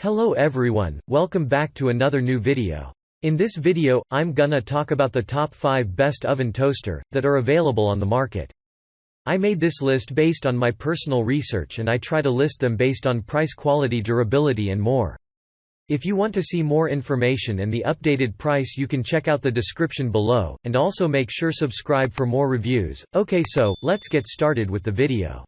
Hello everyone, welcome back to another new video. In this video, I'm gonna talk about the top 5 best oven toaster that are available on the market. I made this list based on my personal research and I try to list them based on price, quality, durability and more. If you want to see more information and the updated price, you can check out the description below, and also make sure subscribe for more reviews. Okay, so let's get started with the video.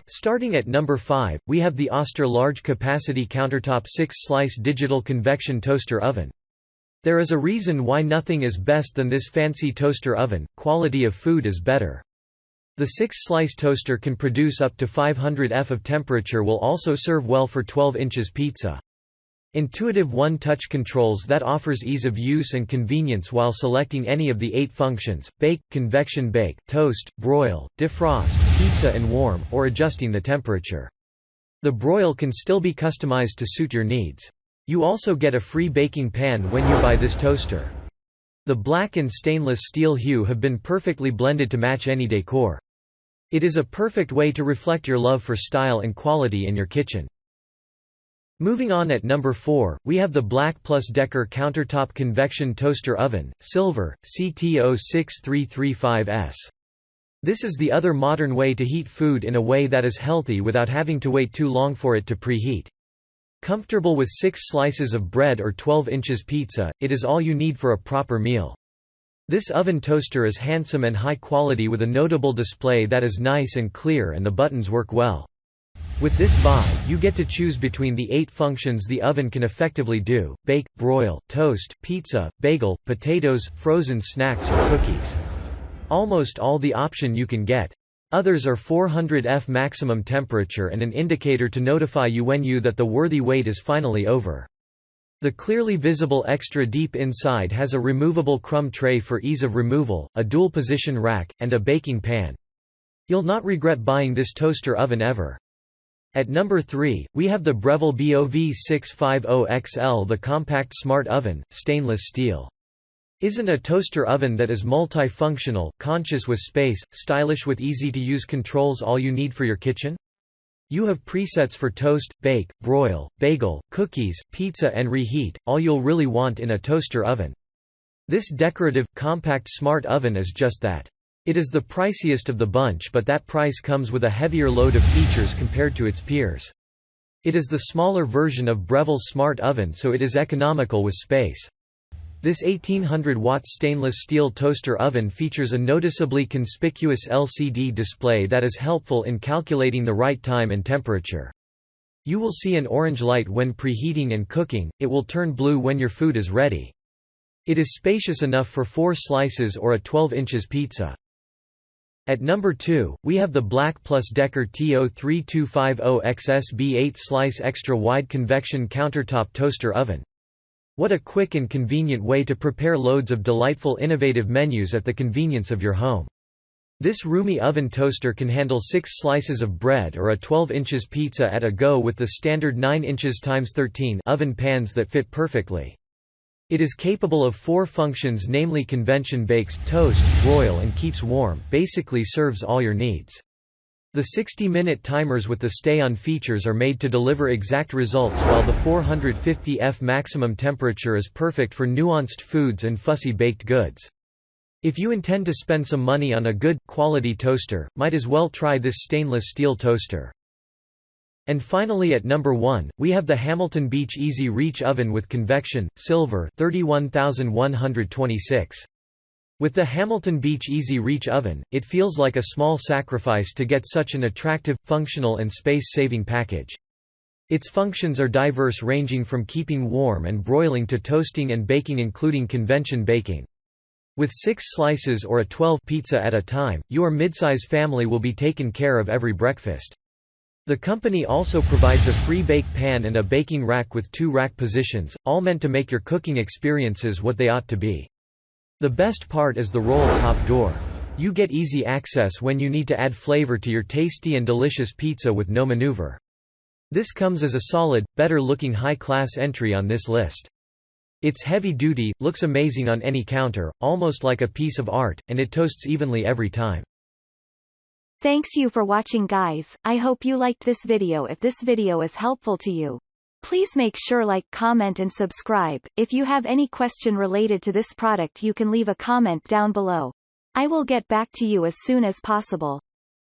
Starting at number 5, we have the Oster Large Capacity Countertop 6-Slice Digital Convection Toaster Oven. There is a reason why nothing is best than this fancy toaster oven. Quality of food is better. The 6-slice toaster can produce up to 500 F of temperature, will also serve well for 12 inches pizza. Intuitive one-touch controls that offers ease of use and convenience while selecting any of the 8 functions: bake, convection bake, toast, broil, defrost, pizza and warm, or adjusting the temperature. The broil can still be customized to suit your needs. You also get a free baking pan when you buy this toaster. The black and stainless steel hue have been perfectly blended to match any decor. It is a perfect way to reflect your love for style and quality in your kitchen. Moving on, at number 4, we have the BLACK+DECKER Countertop Convection Toaster Oven, Silver, CT06335S. This is the other modern way to heat food in a way that is healthy without having to wait too long for it to preheat. Comfortable with 6 slices of bread or 12 inches pizza, it is all you need for a proper meal. This oven toaster is handsome and high quality with a notable display that is nice and clear, and the buttons work well. With this buy, you get to choose between the 8 functions the oven can effectively do: bake, broil, toast, pizza, bagel, potatoes, frozen snacks or cookies. Almost all the option you can get. Others are 400 F maximum temperature and an indicator to notify you when that the worthy wait is finally over. The clearly visible extra deep inside has a removable crumb tray for ease of removal, a dual position rack, and a baking pan. You'll not regret buying this toaster oven ever. At number 3, we have the Breville BOV800XL, the compact smart oven, stainless steel. Isn't a toaster oven that is multifunctional, conscious with space, stylish with easy-to-use controls all you need for your kitchen? You have presets for toast, bake, broil, bagel, cookies, pizza and reheat, all you'll really want in a toaster oven. This decorative, compact smart oven is just that. It is the priciest of the bunch, but that price comes with a heavier load of features compared to its peers. It is the smaller version of Breville's smart oven, so it is economical with space. This 1800-watt stainless steel toaster oven features a noticeably conspicuous LCD display that is helpful in calculating the right time and temperature. You will see an orange light when preheating and cooking. It will turn blue when your food is ready. It is spacious enough for 4 slices or a 12 inches pizza. At number 2, we have the BLACK+DECKER TO3250XS B8-slice extra wide convection countertop toaster oven. What a quick and convenient way to prepare loads of delightful innovative menus at the convenience of your home. This roomy oven toaster can handle 6 slices of bread or a 12 inches pizza at a go with the standard 9 inches x 13 oven pans that fit perfectly. It is capable of 4 functions, namely convection, bakes, toast, broil and keeps warm, basically serves all your needs. The 60-minute timers with the stay-on features are made to deliver exact results, while the 450 F maximum temperature is perfect for nuanced foods and fussy baked goods. If you intend to spend some money on a good, quality toaster, might as well try this stainless steel toaster. And finally, at number 1, we have the Hamilton Beach Easy Reach Oven with Convection, Silver, 31126. With the Hamilton Beach Easy Reach Oven, it feels like a small sacrifice to get such an attractive, functional and space-saving package. Its functions are diverse, ranging from keeping warm and broiling to toasting and baking, including convection baking. With 6 slices or a 12 pizza at a time, your midsize family will be taken care of every breakfast. The company also provides a free bake pan and a baking rack with 2 rack positions, all meant to make your cooking experiences what they ought to be. The best part is the roll-top door. You get easy access when you need to add flavor to your tasty and delicious pizza with no maneuver. This comes as a solid, better-looking high-class entry on this list. It's heavy-duty, looks amazing on any counter, almost like a piece of art, and it toasts evenly every time. Thanks you for watching guys, I hope you liked this video. If this video is helpful to you, please make sure like, comment and subscribe. If you have any question related to this product you can leave a comment down below. I will get back to you as soon as possible.